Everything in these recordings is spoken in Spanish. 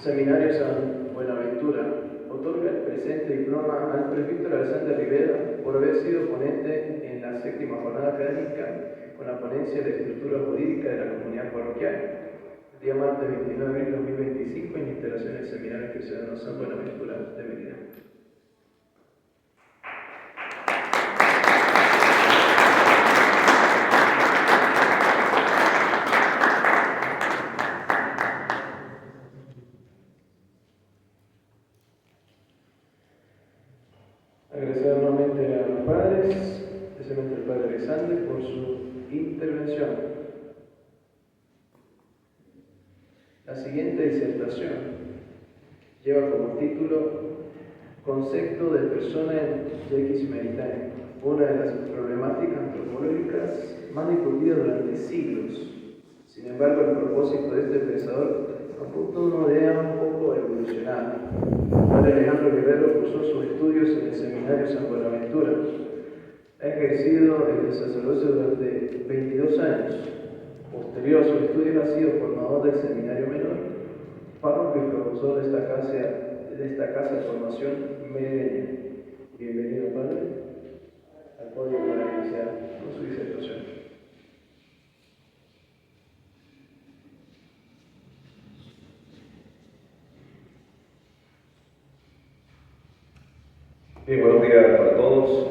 Seminario San Buenaventura otorga el presente diploma al presbítero Alexander Rivera por haber sido ponente en la 7ª jornada académica con la ponencia de estructura jurídica de la comunidad parroquial, día martes 29 de abril de 2025, en instalaciones del Seminario Cristiano San Buenaventura de Mérida. Agradecer nuevamente a los padres, especialmente al padre Alexander, por su intervención. La siguiente disertación lleva como título Concepto de persona en Lex Humanitatis, una de las problemáticas antropológicas más discutidas durante siglos. Sin embargo, el propósito de este pensador apunta a una idea un poco evolucionada. El padre Alejandro Guerrero cursó sus estudios en el Seminario San Buenaventura. Ha ejercido el sacerdocio durante 22 años. Posterior a sus estudios ha sido formador del Seminario Menor, párroco y profesor de esta casa de formación merideña. Bienvenido, padre, al podio para iniciar con su disertación. Bien, buenos días para todos.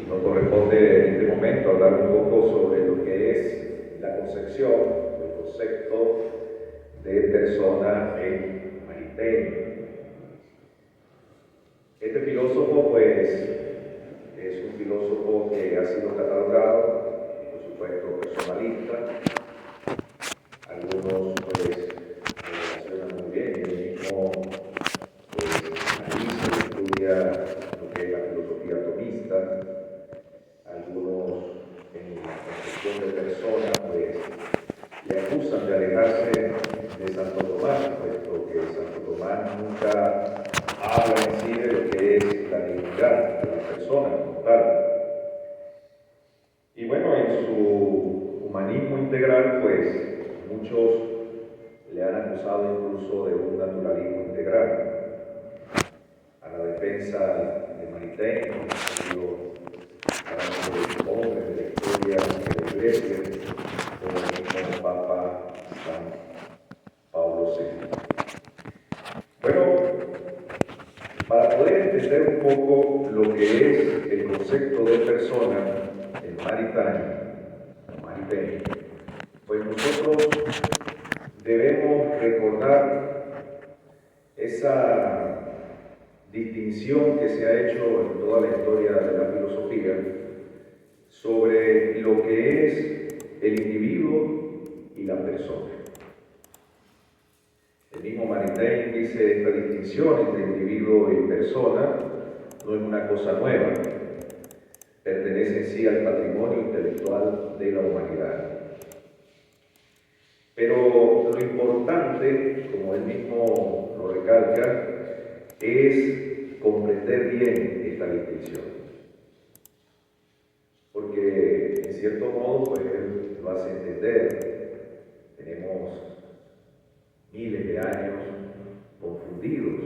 Nos corresponde en este momento hablar un poco sobre lo que es la concepción, el concepto de persona en Maritain. Este filósofo, pues, es un filósofo que ha sido catalogado, por supuesto, personalista. Algunos, pues, relacionan muy bien, él mismo, estudia lo que es la filosofía atomista. Algunos en la concepción de persona pues le acusan de alejarse de Santo Tomás, puesto que Santo Tomás nunca habla en sí de lo que es la dignidad de la persona como tal. Y bueno, en su humanismo integral pues muchos le han acusado incluso de un naturalismo integral. A la defensa de Maritain, hombres de la historia de la Iglesia, como el mismo Papa San Pablo VI. Bueno, para poder entender un poco lo que es el concepto de persona en Maritain, pues nosotros debemos recordar esa distinción que se ha hecho en toda la historia de la filosofía sobre lo que es el individuo y la persona. El mismo Maritain dice esta distinción entre individuo y persona no es una cosa nueva, pertenece en sí al patrimonio intelectual de la humanidad. Pero lo importante, como él mismo lo recalca, es comprender bien esta distinción. Porque, en cierto modo, pues él lo hace entender. Tenemos miles de años confundidos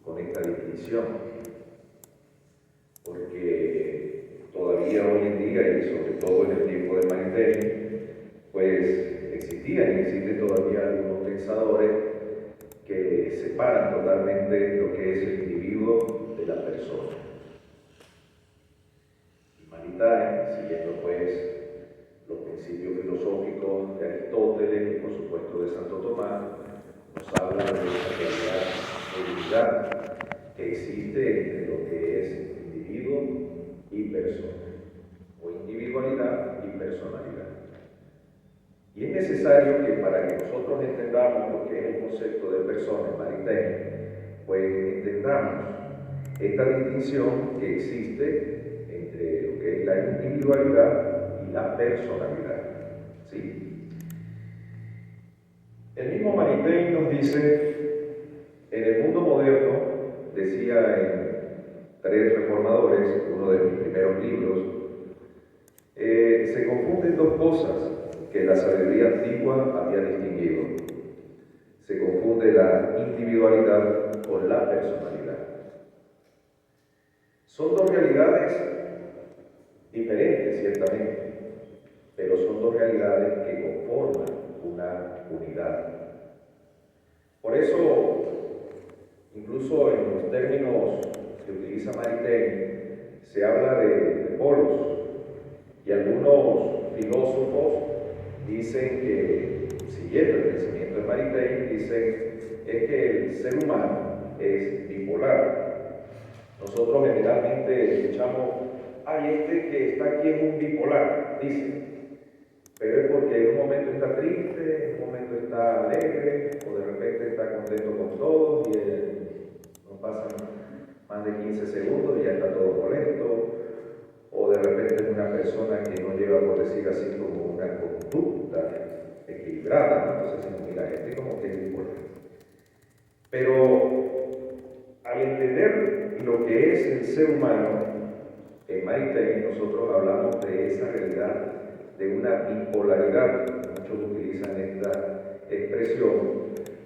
con esta distinción. Porque todavía hoy en día, y sobre todo en el tiempo de Maritain, pues existían y existen todavía algunos pensadores que separan totalmente lo que es el individuo de la persona. Y Maritain, siguiendo pues los principios filosóficos de Aristóteles y por supuesto de Santo Tomás, nos habla de esa realidad que existe entre lo que es individuo y persona, o individualidad y personalidad. Y es necesario que para que nosotros entendamos lo que es el concepto de persona en Maritain, pues entendamos esta distinción que existe entre lo que es la individualidad y la personalidad. ¿Sí? El mismo Maritain nos dice, en el mundo moderno, decía en Tres Reformadores, uno de mis primeros libros, se confunden dos cosas que la sabiduría antigua había distinguido. Se confunden de la individualidad con la personalidad. Son dos realidades diferentes, ciertamente, pero son dos realidades que conforman una unidad. Por eso, incluso en los términos que utiliza Maritain, se habla de polos, y algunos filósofos dicen que, siguiendo el pensamiento de Maritain, dicen es que el ser humano es bipolar. Nosotros generalmente escuchamos, este que está aquí es un bipolar, dicen, pero es porque en un momento está triste, en un momento está alegre, o de repente está contento con todos, y no pasan más de 15 segundos y ya está todo molesto, o de repente es una persona que no lleva, por decir así, como una conducta equilibrada, ¿no? Entonces decimos, mira, como que es bipolar. Pero al entender lo que es el ser humano, en Maritain nosotros hablamos de esa realidad de una bipolaridad. Muchos utilizan esta expresión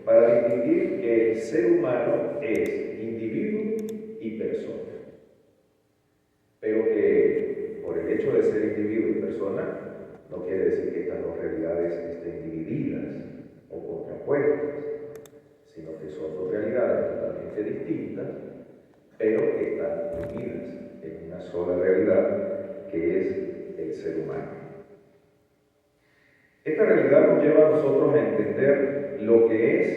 para distinguir que el ser humano es individuo y persona. Pero que por el hecho de ser individuo y persona, no quiere decir que estas dos realidades estén divididas o contrapuestas, sino que son dos realidades totalmente distintas, pero que están unidas en una sola realidad, que es el ser humano. Esta realidad nos lleva a nosotros a entender lo que es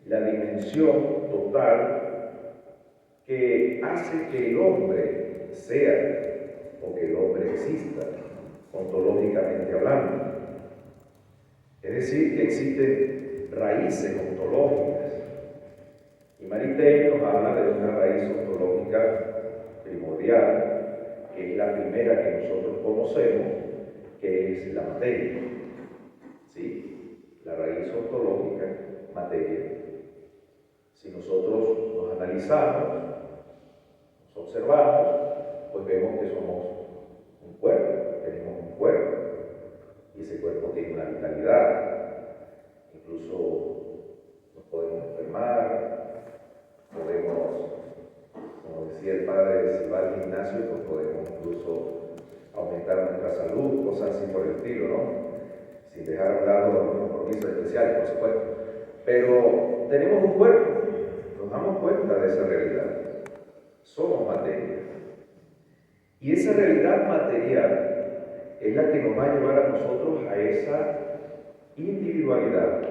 la dimensión total que hace que el hombre sea, o que el hombre exista, ontológicamente hablando. Es decir, que existen raíces ontológicas. Y Maritain nos habla de una raíz ontológica primordial, que es la primera que nosotros conocemos, que es la materia. ¿Sí? La raíz ontológica, materia. Si nosotros nos analizamos, nos observamos, pues vemos que somos un cuerpo, tenemos un cuerpo, y ese cuerpo tiene una vitalidad, incluso nos podemos enfermar, podemos, como decía el padre, si va al gimnasio, pues podemos incluso aumentar nuestra salud, cosas así por el estilo, ¿no? Sin dejar a un lado los compromisos especiales, por supuesto. Pero tenemos un cuerpo, nos damos cuenta de esa realidad. Somos materia. Y esa realidad material es la que nos va a llevar a nosotros a esa individualidad.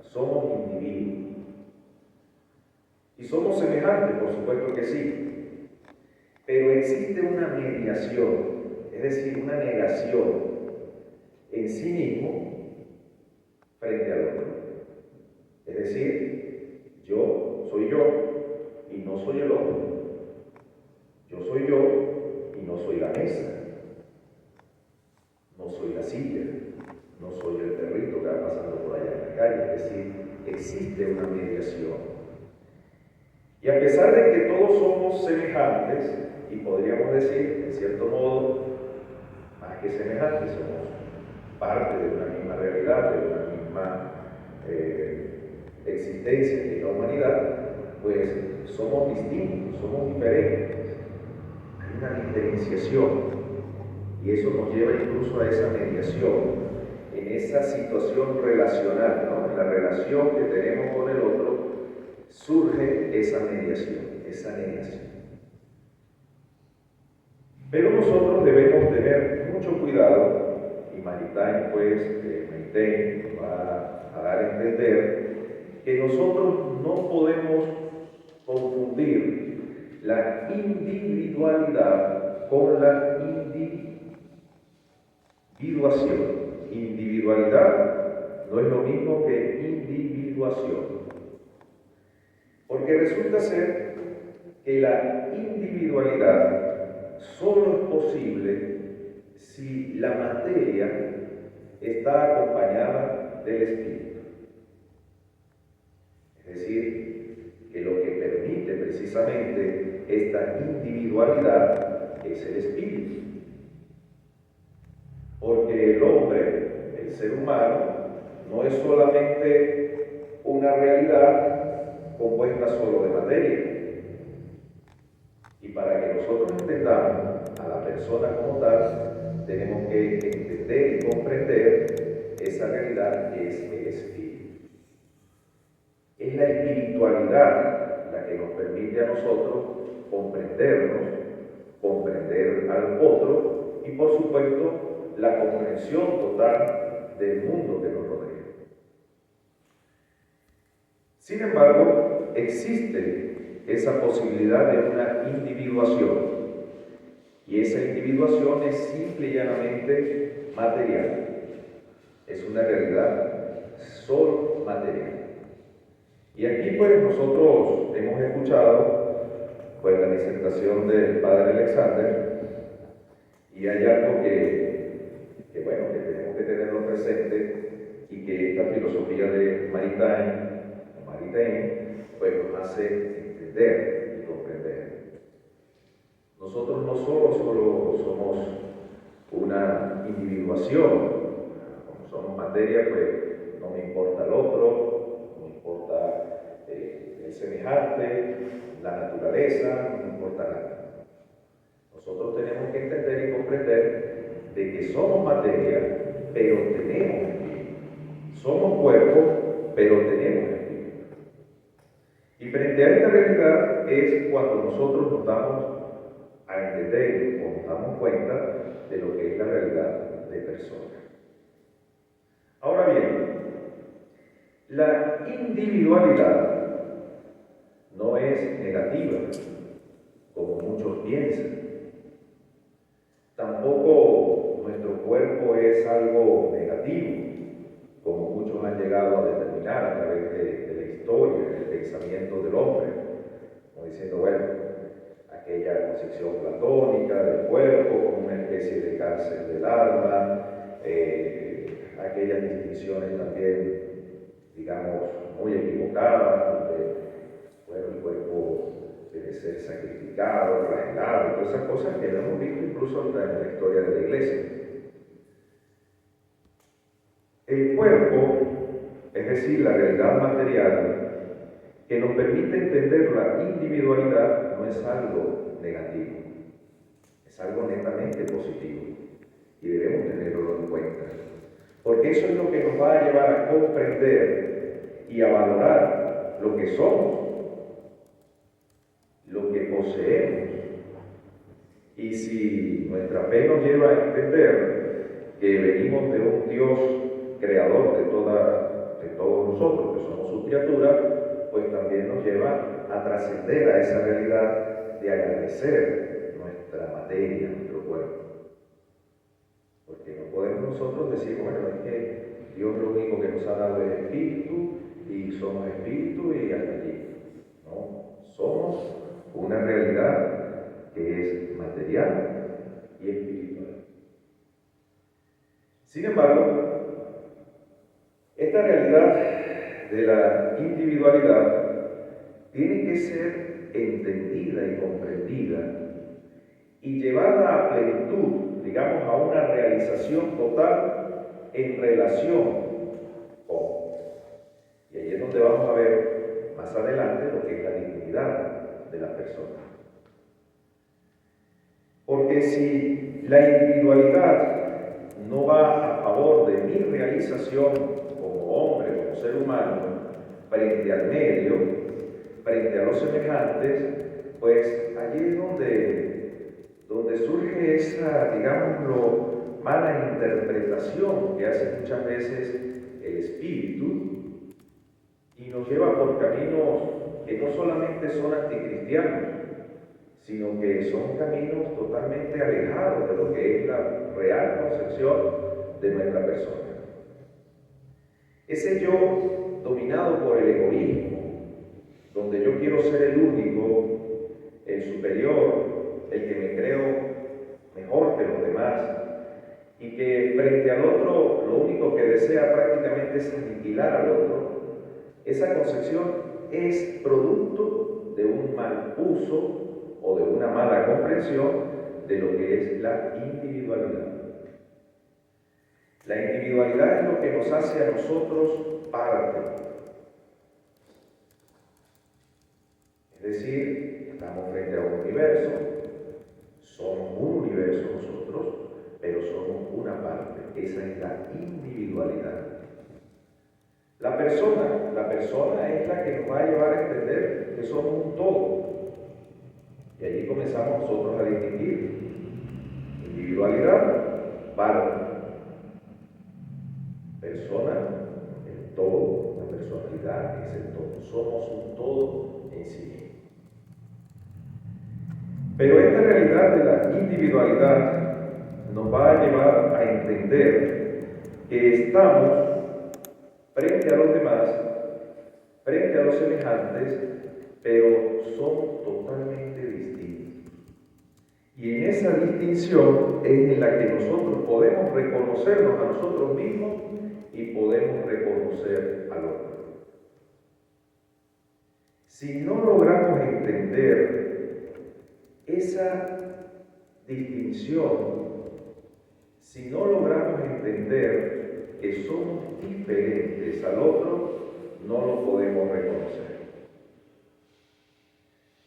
Somos individuos. Y somos semejantes, por supuesto que sí. Pero existe una mediación, es decir, una negación en sí mismo frente al otro. Es decir, yo soy yo y no soy el otro. Yo soy yo y no soy la mesa. No soy la silla. No soy el perrito que va pasando por allá en la calle. Es decir, existe una mediación. Y a pesar de que todos somos semejantes, y podríamos decir, en cierto modo, más que semejantes, somos parte de una misma realidad, de una misma existencia en la humanidad, pues somos distintos, somos diferentes. Hay una diferenciación, y eso nos lleva incluso a esa mediación, en esa situación relacional, ¿no? En la relación que tenemos con el otro, surge esa mediación, esa negación. Pero nosotros debemos tener mucho cuidado, y Maritain va a dar a entender que nosotros no podemos confundir la individualidad con la individuación. Individualidad no es lo mismo que individuación. Porque resulta ser que la individualidad solo es posible si la materia está acompañada del espíritu. Es decir, que lo que permite precisamente esta individualidad es el espíritu. Porque el hombre, el ser humano, no es solamente una realidad compuesta solo de materia. Y para que nosotros entendamos a la persona como tal, tenemos que entender y comprender esa realidad que es el espíritu. Es la espiritualidad la que nos permite a nosotros comprendernos, comprender al otro y, por supuesto, la comprensión total del mundo que nos rodea. Sin embargo, existe esa posibilidad de una individuación, y esa individuación es simple y llanamente material. Es una realidad solo material. Y aquí pues nosotros hemos escuchado pues la disertación del padre Alexander, y hay algo que bueno, que tenemos que tenerlo presente, y que esta filosofía de Maritain, pues nos hace entender y comprender. Nosotros no solo somos una individuación, como somos materia, pues no me importa el otro, no me importa el semejante, la naturaleza, no me importa nada. Nosotros tenemos que entender y comprender de que somos materia, pero tenemos espíritu. Somos cuerpo, pero tenemos espíritu. Y frente a esta realidad es cuando nosotros nos damos a entender o nos damos cuenta de lo que es la realidad de persona. Ahora bien, la individualidad no es negativa, como muchos piensan. Tampoco nuestro cuerpo es algo negativo, como muchos han llegado a determinar a través de la historia, del pensamiento del hombre, como diciendo, bueno, aquella concepción platónica del cuerpo como una especie de cárcel del alma, aquellas distinciones también, digamos, muy equivocadas, donde bueno, el cuerpo debe ser sacrificado, flagelado, todas esas cosas que lo hemos visto incluso en la historia de la Iglesia. El cuerpo, es decir, la realidad material, que nos permite entender la individualidad, no es algo negativo, es algo netamente positivo, y debemos tenerlo en cuenta, porque eso es lo que nos va a llevar a comprender y a valorar lo que somos, lo que poseemos. Y si nuestra fe nos lleva a entender que venimos de un Dios creador de todos nosotros, que somos sus criaturas, pues también nos lleva a trascender a esa realidad de agradecer nuestra materia, nuestro cuerpo. Porque no podemos nosotros decir, bueno, es que Dios lo único que nos ha dado es espíritu, y somos espíritu y hasta allí. No, somos una realidad que es material y espiritual. Sin embargo, esta realidad de la individualidad tiene que ser entendida y comprendida y llevada a plenitud, digamos, a una realización total en relación con. Y ahí es donde vamos a ver más adelante lo que es la dignidad de la persona. Porque si la individualidad no va a favor de mi realización como hombre, como ser humano, frente al medio, frente a los semejantes, pues allí es donde surge esa, digámoslo, mala interpretación que hace muchas veces el espíritu y nos lleva por caminos que no solamente son anticristianos, sino que son caminos totalmente alejados de lo que es la real concepción de nuestra persona. Ese yo dominado por el egoísmo, donde yo quiero ser el único, el superior, el que me creo mejor que los demás, y que frente al otro lo único que desea prácticamente es aniquilar al otro, esa concepción es producto de un mal uso o de una mala comprensión de lo que es la individualidad. La individualidad es lo que nos hace a nosotros parte, decir, estamos frente a un universo, somos un universo nosotros, pero somos una parte. Esa es la individualidad. La persona es la que nos va a llevar a entender que somos un todo. Y allí comenzamos nosotros a distinguir individualidad, parte, persona, el todo, la personalidad es el todo. Somos un todo en sí mismo. Pero esta realidad de la individualidad nos va a llevar a entender que estamos frente a los demás, frente a los semejantes, pero somos totalmente distintos. Y en esa distinción es en la que nosotros podemos reconocernos a nosotros mismos y podemos reconocer al otro. Si no logramos entender esa distinción, si no logramos entender que somos diferentes al otro, no lo podemos reconocer.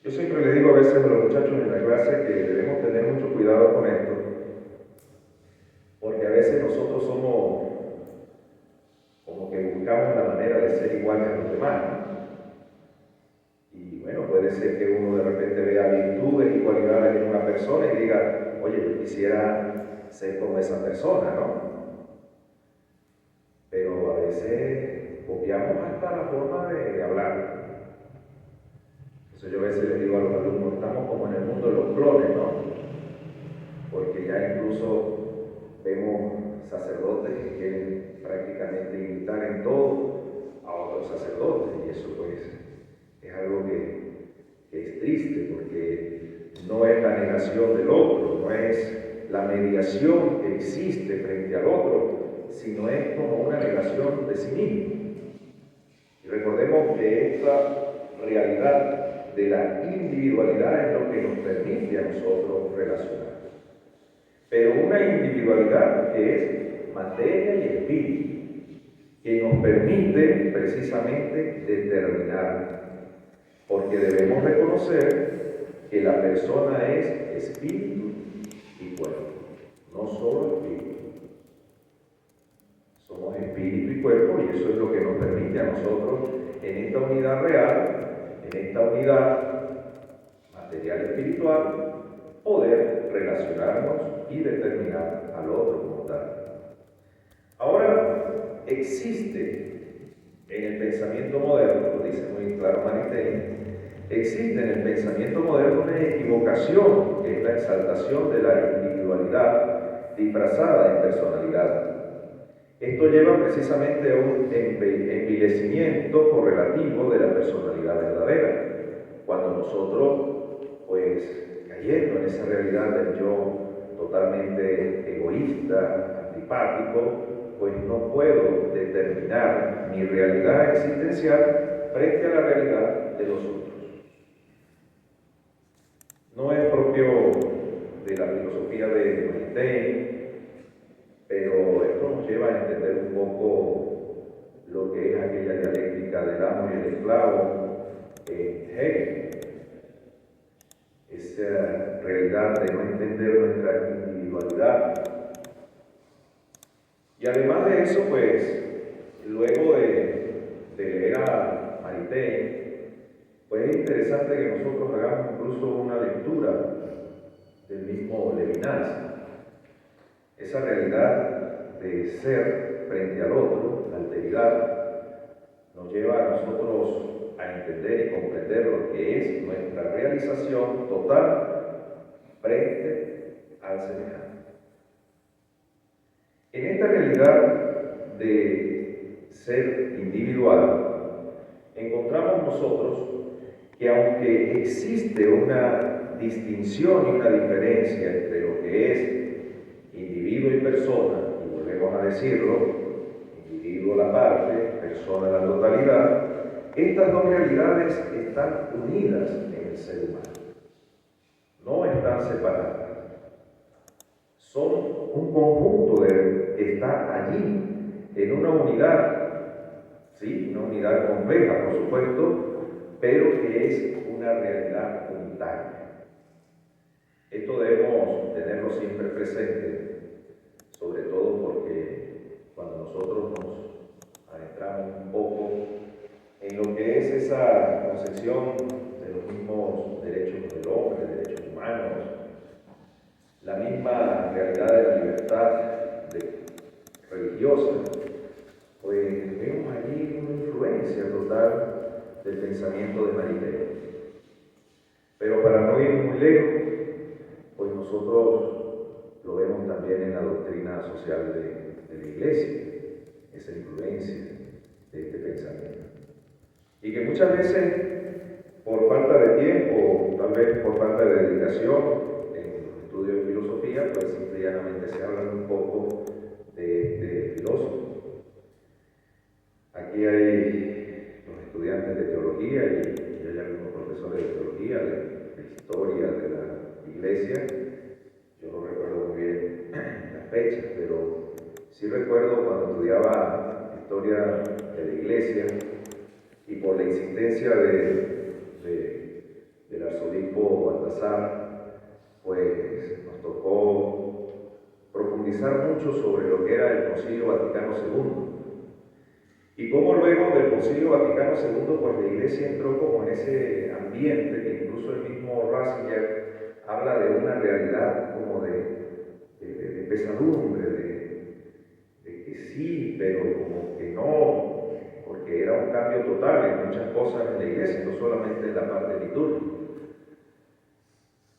Yo siempre les digo a veces a los muchachos en la clase que debemos tener mucho cuidado con esto, porque a veces nosotros somos como que buscamos la manera de ser iguales a los demás, ¿no? Y bueno, puede ser que uno de repente vea virtudes y cualidades en una persona y diga, oye, yo quisiera ser como esa persona, ¿no? Pero a veces copiamos hasta la forma de hablar. Entonces yo a veces les digo a los alumnos, estamos como en el mundo de los clones, ¿no? Porque ya incluso vemos sacerdotes que quieren prácticamente imitar en todo a otros sacerdotes, y eso pues es algo que es triste, porque no es la negación del otro, no es la mediación que existe frente al otro, sino es como una negación de sí mismo. Y recordemos que esta realidad de la individualidad es lo que nos permite a nosotros relacionar. Pero una individualidad que es materia y espíritu, que nos permite precisamente determinar, porque debemos reconocer que la persona es espíritu y cuerpo, no solo espíritu. Somos espíritu y cuerpo, y eso es lo que nos permite a nosotros en esta unidad real, en esta unidad material espiritual, poder relacionarnos y determinar al otro como tal. Ahora, existe en el pensamiento moderno, lo dice muy claro Maritain, existe en el pensamiento moderno una equivocación, que es la exaltación de la individualidad disfrazada en personalidad. Esto lleva precisamente a un envilecimiento correlativo de la personalidad verdadera. Cuando nosotros, pues, cayendo en esa realidad del yo totalmente egoísta, antipático, pues no puedo determinar mi realidad existencial frente a la realidad de los otros. No es propio de la filosofía de Maritain, pero esto nos lleva a entender un poco lo que es aquella dialéctica del amo y el esclavo en Hegel. Esa realidad de no entender nuestra individualidad. Y además de eso, pues, luego de leer a Maritain, pues es interesante que nosotros hagamos incluso una lectura del mismo Levinas. Esa realidad de ser frente al otro, la alteridad, nos lleva a nosotros a entender y comprender lo que es nuestra realización total frente al semejante. En esta realidad de ser individual, encontramos nosotros que aunque existe una distinción y una diferencia entre lo que es individuo y persona, y volvemos a decirlo, individuo la parte, persona la totalidad, estas dos realidades están unidas en el ser humano, no están separadas. Son un conjunto que está allí, en una unidad, ¿sí? Una unidad compleja, por supuesto, pero que es una realidad unitaria. Esto debemos tenerlo siempre presente, sobre todo porque cuando nosotros nos adentramos un poco en lo que es esa concepción de los mismos derechos del hombre, derechos humanos, la misma realidad de la libertad religiosa, pues vemos allí una influencia total del pensamiento de Maritain. Pero para no ir muy lejos, pues nosotros lo vemos también en la doctrina social de la Iglesia, esa influencia de este pensamiento. Y que muchas veces, por falta de tiempo, tal vez por falta de dedicación en los estudios de filosofía, pues simple y llanamente se habla un poco de filósofo. Aquí hay los estudiantes de teología y hay algunos profesores de teología, de historia de la Iglesia. Yo no recuerdo muy bien las fechas, pero sí recuerdo cuando estudiaba historia de la Iglesia y por la insistencia del arzobispo Baltasar, pues nos tocó profundizar mucho sobre lo que era el Concilio Vaticano II. Y cómo luego del Concilio Vaticano II, pues la Iglesia entró como en ese ambiente que incluso el mismo Ratzinger habla de una realidad como de pesadumbre, de que sí, pero como que no, porque era un cambio total en muchas cosas en la Iglesia, no solamente en la parte litúrgica.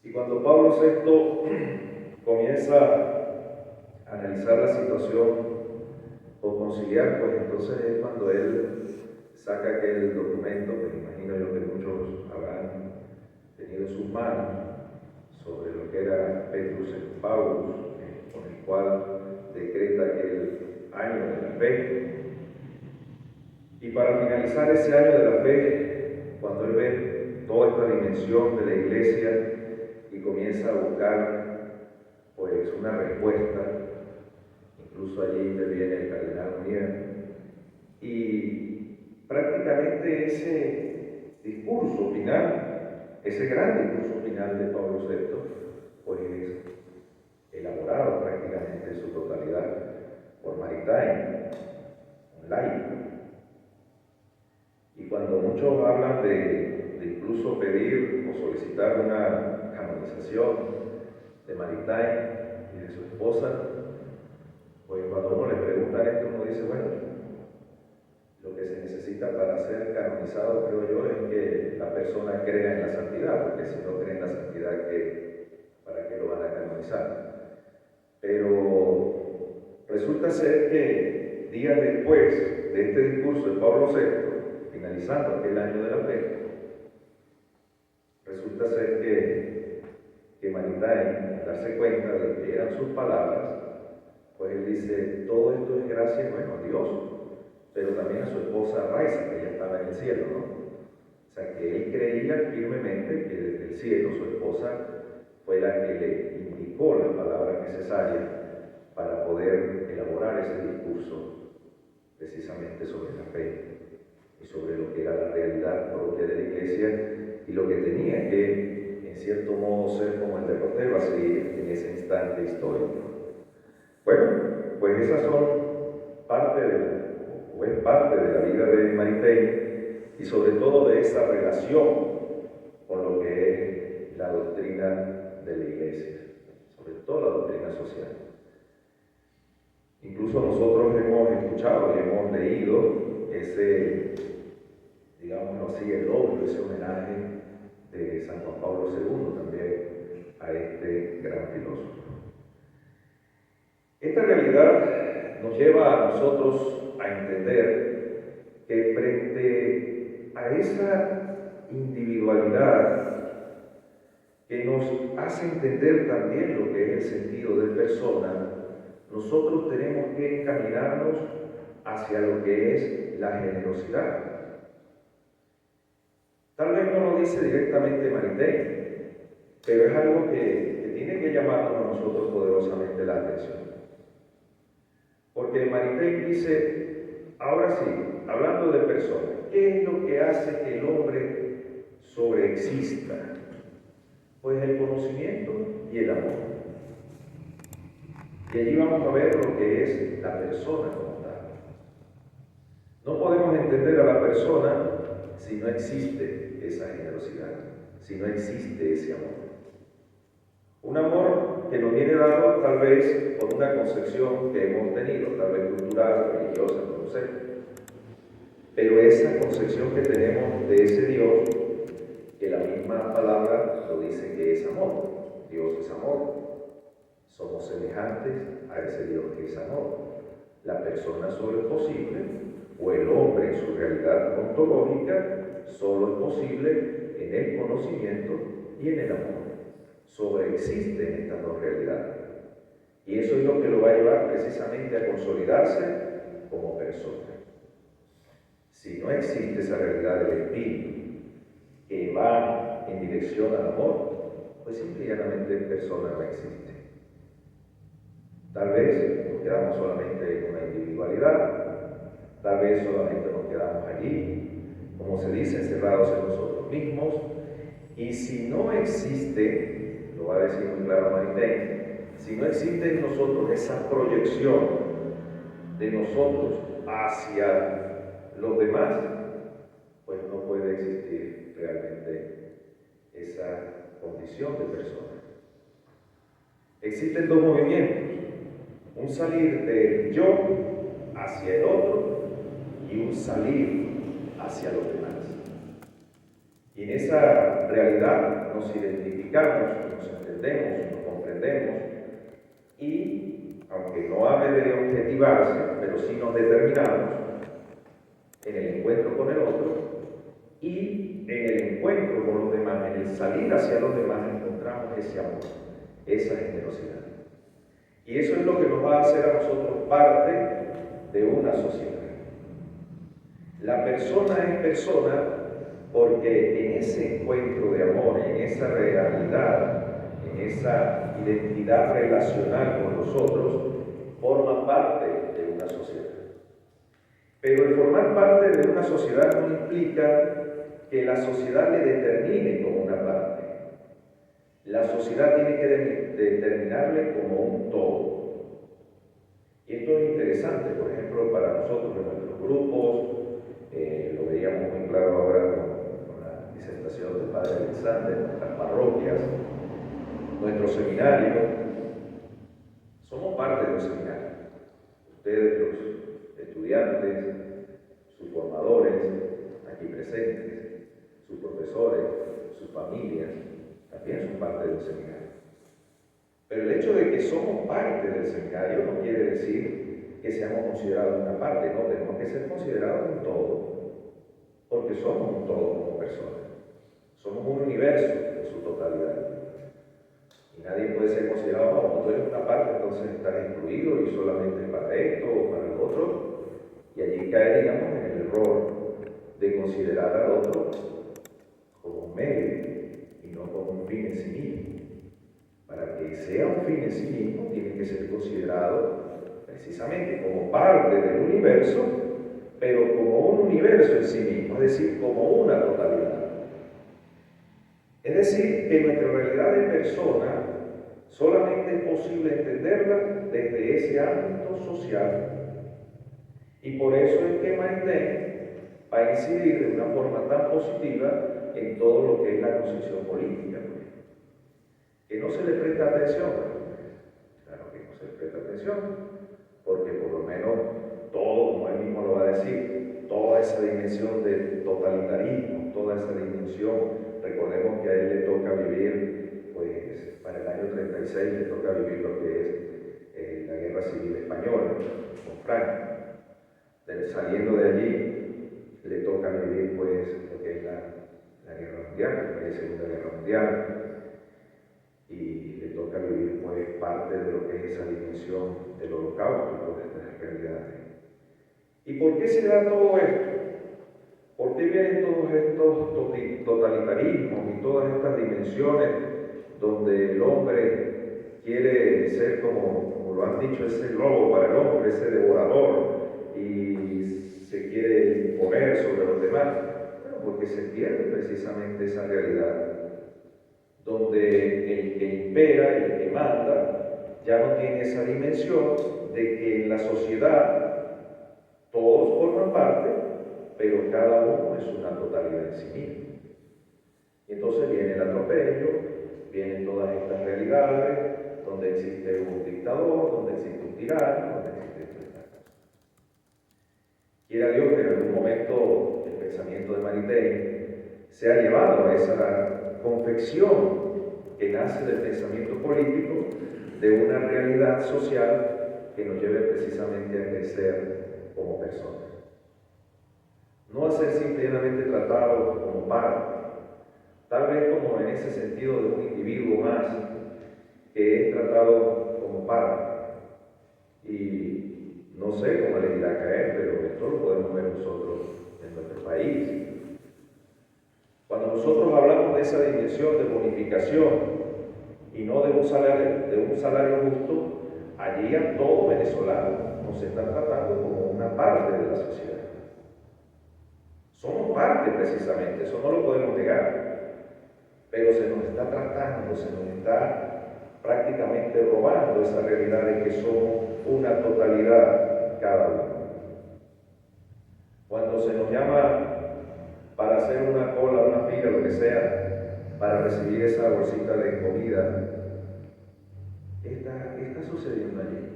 Y cuando Pablo VI comienza a analizar la situación o conciliar, pues entonces es cuando él saca aquel documento, que me imagino yo que muchos habrán tenido en sus manos, sobre lo que era Petrus et Paulus, con el cual decreta aquel año de la fe. Y para finalizar ese año de la fe, cuando él ve toda esta dimensión de la Iglesia y comienza a buscar pues una respuesta, incluso allí interviene el cardenal Munier, y prácticamente ese discurso final, ese gran discurso final de Pablo VI, pues elaborado prácticamente en su totalidad por Maritain, un laico. Y cuando muchos hablan de incluso pedir o solicitar una canonización de Maritain y de su esposa, pues cuando uno le pregunta esto, uno dice, bueno, lo que se necesita para ser canonizado, creo yo, es que la persona crea en la santidad, porque si no cree en la santidad, ¿para qué lo van a canonizar? Pero resulta ser que días después de este discurso de Pablo VI, finalizando aquel año de la fe, resulta ser que Maritain, al darse cuenta de que eran sus palabras, pues él dice, todo esto es gracias, bueno, a Dios, pero también a su esposa Raisa, que ya estaba en el cielo, ¿no? O sea, que él creía firmemente que desde el cielo su esposa fue la que le indicó las palabras necesarias para poder elaborar ese discurso precisamente sobre la fe y sobre lo que era la realidad propia de la Iglesia y lo que tenía que, en cierto modo, ser como el derrotero a seguir en ese instante histórico. Bueno, pues esas son parte es parte de la vida de Maritain y sobre todo de esa relación con lo que es la doctrina de la Iglesia, sobre todo la doctrina social. Incluso nosotros hemos escuchado y hemos leído ese, digámoslo así, elogio, ese homenaje de San Juan Pablo II también a este gran filósofo. Esta realidad nos lleva a nosotros a entender que frente a esa individualidad que nos hace entender también lo que es el sentido de persona, nosotros tenemos que encaminarnos hacia lo que es la generosidad. Tal vez no lo dice directamente Maritain, pero es algo que tiene que llamarnos a nosotros poderosamente la atención. Porque Maritain dice, ahora sí, hablando de personas, ¿qué es lo que hace que el hombre sobreexista? Pues el conocimiento y el amor. Y allí vamos a ver lo que es la persona como tal. No podemos entender a la persona si no existe esa generosidad, si no existe ese amor. Un amor que nos viene dado tal vez por una concepción que hemos tenido, tal vez cultural, religiosa, no sé. Pero esa concepción que tenemos de ese Dios, que la misma palabra lo dice que es amor. Dios es amor. Somos semejantes a ese Dios que es amor. La persona solo es posible, o el hombre en su realidad ontológica, solo es posible en el conocimiento y en el amor. Sobreexisten estas dos realidades. Y eso es lo que lo va a llevar precisamente a consolidarse como persona. Si no existe esa realidad del espíritu que va en dirección al amor, pues simple y llanamente persona no existe. Tal vez nos quedamos solamente en una individualidad, tal vez solamente nos quedamos allí, como se dice, encerrados en nosotros mismos, y si no existe, lo va a decir muy claro Maritain, si no existe en nosotros esa proyección de nosotros hacia los demás, pues no puede existir realmente esa condición de persona. Existen dos movimientos, un salir del yo hacia el otro y un salir hacia los demás. Y en esa realidad nos identificamos, nos entendemos, nos comprendemos y, aunque no hable de objetivarse, pero sí nos determinamos en el encuentro con el otro y en el encuentro con los demás, en el salir hacia los demás, encontramos ese amor, esa generosidad. Y eso es lo que nos va a hacer a nosotros parte de una sociedad. La persona es persona porque en ese encuentro de amor, en esa realidad, en esa identidad relacional con los otros, forma parte de una sociedad. Pero el formar parte de una sociedad no implica que la sociedad le determine como una parte. La sociedad tiene que determinarle como un todo. Y esto es interesante, por ejemplo, para nosotros en nuestros grupos, lo veíamos muy claro ahora con la disertación del Padre Alexander, nuestras parroquias, nuestro seminario. Somos parte de un seminario. Ustedes, los estudiantes, sus formadores, aquí presentes, sus profesores, sus familias, también son parte del seminario. Pero el hecho de que somos parte del seminario no quiere decir que seamos considerados una parte, no, tenemos que ser considerados un todo, porque somos un todo como personas. Somos un universo en su totalidad. Y nadie puede ser considerado, no, tú eres una parte, entonces estás excluido y solamente para esto o para lo otro. Y allí cae, digamos, en el error de considerar al otro como un medio y no como un fin en sí mismo. Para que sea un fin en sí mismo, tiene que ser considerado precisamente como parte del universo, pero como un universo en sí mismo, es decir, como una totalidad. Es decir, que nuestra realidad de persona solamente es posible entenderla desde ese ámbito social. Y por eso es que Maritain va a incidir de una forma tan positiva en todo lo que es la concepción política. Que no se le presta atención. Claro que no se le presta atención, porque por lo menos todo, como él mismo lo va a decir, toda esa dimensión del totalitarismo, toda esa dimensión, recordemos que a él le toca vivir, pues para el año 36 le toca vivir lo que es la Guerra Civil Española con Franco. Saliendo de allí, le toca vivir pues lo que es la Guerra Mundial, la Segunda Guerra Mundial, y le toca vivir pues parte de lo que es esa dimensión del holocausto y todas estas realidades. ¿Y por qué se da todo esto? ¿Por qué vienen todos estos totalitarismos y todas estas dimensiones donde el hombre quiere ser como lo han dicho, ese lobo para el hombre, ese devorador, y se quiere imponer sobre los demás? Bueno, porque se pierde precisamente esa realidad, donde el que impera, el que manda, ya no tiene esa dimensión de que en la sociedad todos forman parte, pero cada uno es una totalidad en sí mismo. Y entonces viene el atropello, vienen todas estas realidades, donde existe un dictador, donde existe un tirano, donde existe esta cosa. Quiera Dios que en algún momento el pensamiento de Maritain se ha llevado a esa confección que nace del pensamiento político de una realidad social que nos lleve precisamente a crecer como personas. No a ser simplemente tratados como pares, tal vez como en ese sentido de un individuo más que es tratado como padre. Y no sé cómo le irá a caer, pero esto lo podemos ver nosotros en nuestro país. Cuando nosotros hablamos de esa dimensión de bonificación y no de un salario justo, allí a todo venezolano nos están tratando como una parte de la sociedad. Somos parte precisamente, eso no lo podemos negar. Pero se nos está tratando, se nos está prácticamente robando esa realidad de que somos una totalidad cada uno. Cuando se nos llama para hacer una cola, una fila, lo que sea, para recibir esa bolsita de comida, ¿qué está sucediendo allí?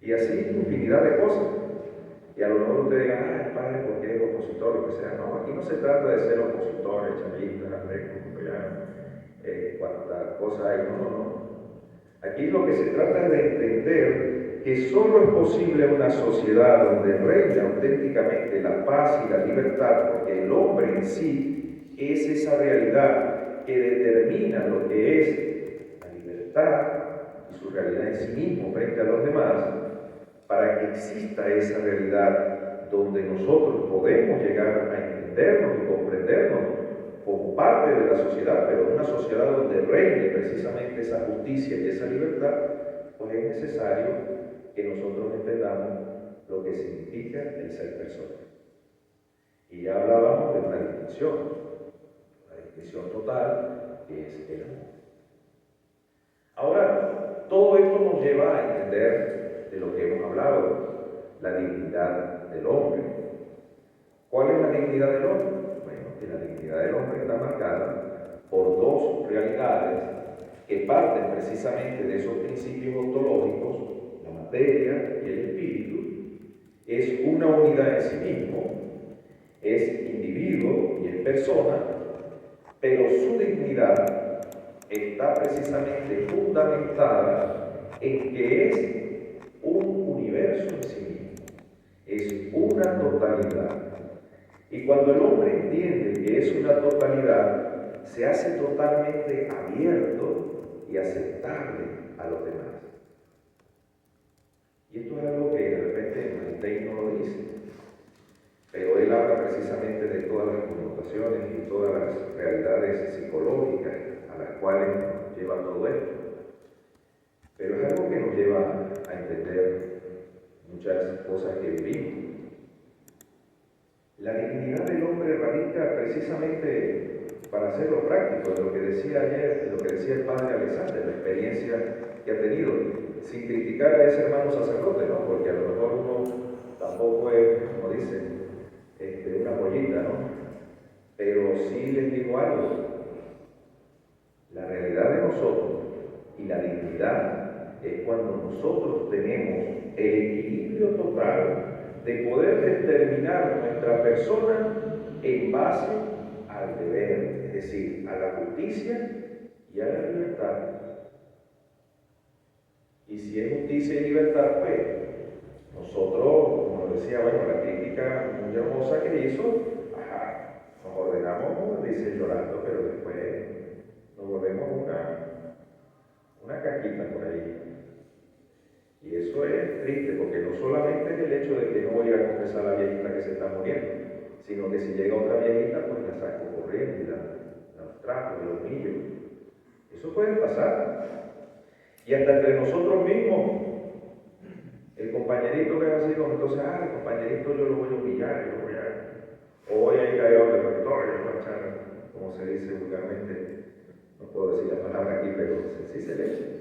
Y así infinidad de cosas. Y a lo mejor ustedes digan, es padre porque es opositor, lo que sea. No, aquí no se trata de ser opositores, chavistas, cuántas cosas hay, no. Aquí lo que se trata es de entender que solo es posible una sociedad donde reina auténticamente la paz y la libertad, porque el hombre en sí es esa realidad que determina lo que es la libertad y su realidad en sí mismo frente a los demás, para que exista esa realidad donde nosotros podemos llegar a entendernos y comprendernos como parte de la sociedad, pero una sociedad donde reine precisamente esa justicia y esa libertad, pues es necesario que nosotros entendamos lo que significa el ser persona. Y ya hablábamos de una distinción total, que es el amor. Ahora, todo esto nos lleva a entender de lo que hemos hablado, la dignidad del hombre. ¿Cuál es la dignidad del hombre? Bueno, que la dignidad del hombre está marcada por dos realidades que parten precisamente de esos principios ontológicos, la materia y el espíritu. Es una unidad en sí mismo, es individuo y es persona, pero su dignidad está precisamente fundamentada en que es un universo en sí mismo, es una totalidad. Y cuando el hombre entiende que es una totalidad, se hace totalmente abierto y aceptable a los demás. Y esto es algo que de repente Maritain no lo dice, pero él habla precisamente de todas las connotaciones y todas las realidades psicológicas a las cuales nos lleva todo esto. Pero es algo que nos lleva a entender muchas cosas que vivimos. La dignidad del hombre radica precisamente, para hacerlo práctico, en lo que decía ayer, en lo que decía el padre Alexander, la experiencia que ha tenido, sin criticar a ese hermano sacerdote, ¿no? Porque a lo mejor uno tampoco es, como dicen, una pollita, ¿no? Pero sí les digo algo, la realidad de nosotros y la dignidad es cuando nosotros tenemos el equilibrio total de poder determinar nuestra persona en base al deber, es decir, a la justicia y a la libertad. Y si es justicia y libertad, pues nosotros, como decía, bueno, la crítica muy hermosa que hizo, nos ordenamos, como dice, llorando, pero después nos volvemos una caquita por ahí. Y eso es triste, porque no solamente es el hecho de que no voy a confesar a la viejita que se está muriendo, sino que si llega otra viejita, pues la saco corriendo y la trajo, la humillo. Eso puede pasar. Y hasta entre nosotros mismos, el compañerito que es así, entonces, el compañerito yo lo voy a humillar, o voy a ir allá al repertorio, voy a echar, como se dice vulgarmente, no puedo decir la palabra aquí, pero sí se lee.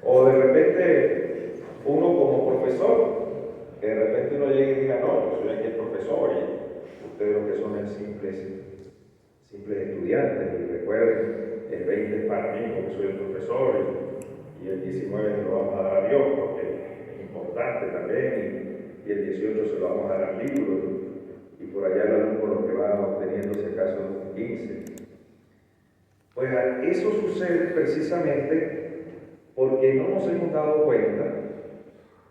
O de repente, uno como profesor, que de repente uno llegue y diga, no, yo soy aquí el profesor, y ustedes lo que son es simples estudiantes, y recuerden, el 20 es para mí, porque soy el profesor, y el 19 se lo vamos a dar a Dios, porque es importante también, y el 18 se lo vamos a dar al libro, y por allá el alumno lo que va obteniendo, si acaso, un 15. Pues eso sucede precisamente porque no nos hemos dado cuenta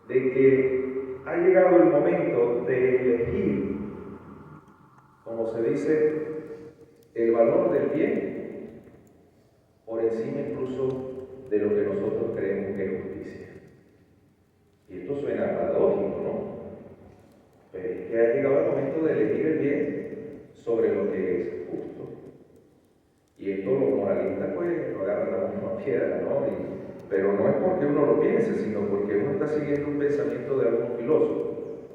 de que ha llegado el momento de elegir, como se dice, el valor del bien por encima incluso de lo que nosotros creemos que es justicia. Y esto suena paradójico, ¿no? Pero es que ha llegado el momento de elegir el bien sobre lo que es justo. Y esto los moralistas pues lo agarran la misma piedra, ¿no? Pero no es porque uno lo piense, sino porque uno está siguiendo un pensamiento de algún filósofo.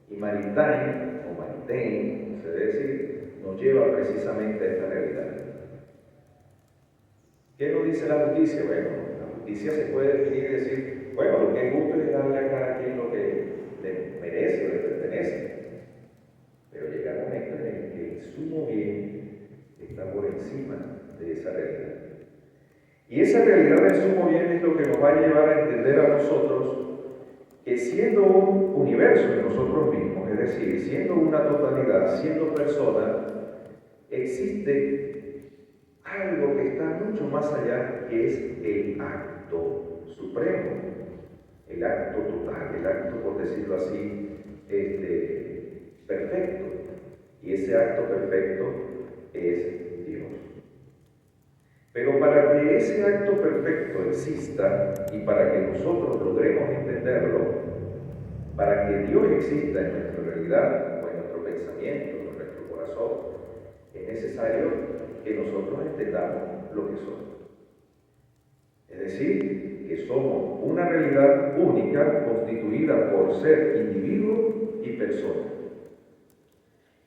Y Maritain, o Maritain, como se debe decir, nos lleva precisamente a esta realidad. ¿Qué nos dice la justicia? Bueno, la justicia se puede definir y decir, bueno, lo que es justo es darle a cada quien lo que le merece o le pertenece. Pero llega el momento en el que el sumo bien está por encima de esa realidad. Y esa realidad del sumo bien es lo que nos va a llevar a entender a nosotros que siendo un universo en nosotros mismos, es decir, siendo una totalidad, siendo persona, existe algo que está mucho más allá, que es el acto supremo, el acto total, el acto, por decirlo así, perfecto. Y ese acto perfecto es Dios. Pero para que ese acto perfecto exista y para que nosotros logremos entenderlo, para que Dios exista en nuestra realidad o en nuestro pensamiento, en nuestro corazón, es necesario que nosotros entendamos lo que somos. Es decir, que somos una realidad única constituida por ser individuo y persona.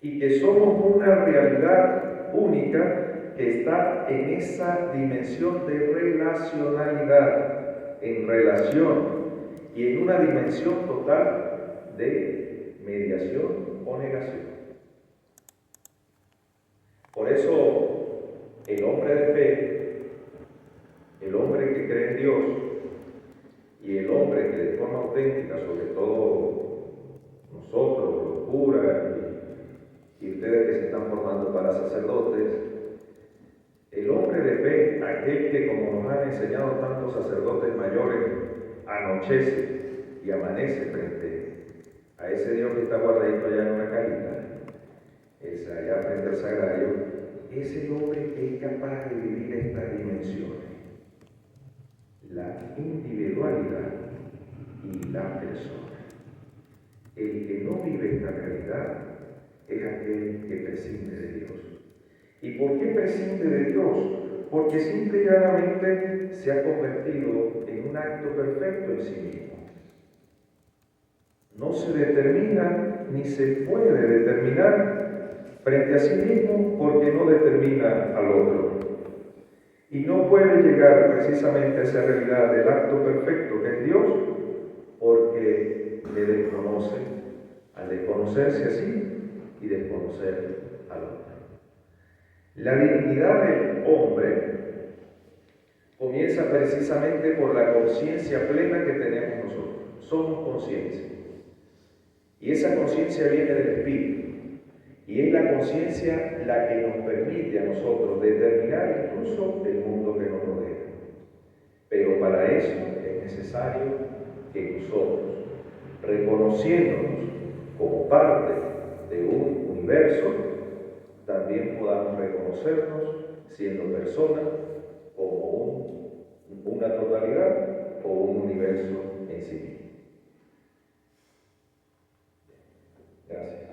Y que somos una realidad única que está en esa dimensión de relacionalidad, en relación y en una dimensión total de mediación o negación. Por eso, el hombre de fe, el hombre que cree en Dios y el hombre que de forma auténtica, sobre todo nosotros, los curas y ustedes que se están formando para sacerdotes, el hombre de fe, aquel que, como nos han enseñado tantos sacerdotes mayores, anochece y amanece frente a ese Dios que está guardadito allá en una cajita, es allá frente al sagrario, es el hombre que es capaz de vivir estas dimensiones, la individualidad y la persona. El que no vive esta realidad es aquel que prescinde de Dios. ¿Y por qué prescinde de Dios? Porque simple y llanamente se ha convertido en un acto perfecto en sí mismo. No se determina ni se puede determinar frente a sí mismo porque no determina al otro. Y no puede llegar precisamente a esa realidad del acto perfecto que es Dios porque le desconoce, al desconocerse así y desconocer al otro. La dignidad del hombre comienza precisamente por la conciencia plena que tenemos nosotros. Somos conciencia. Y esa conciencia viene del Espíritu. Y es la conciencia la que nos permite a nosotros determinar incluso el mundo que nos rodea. Pero para eso es necesario que nosotros, reconociéndonos como parte de un universo, también podamos reconocernos siendo personas como una totalidad o un universo en sí mismo. Gracias.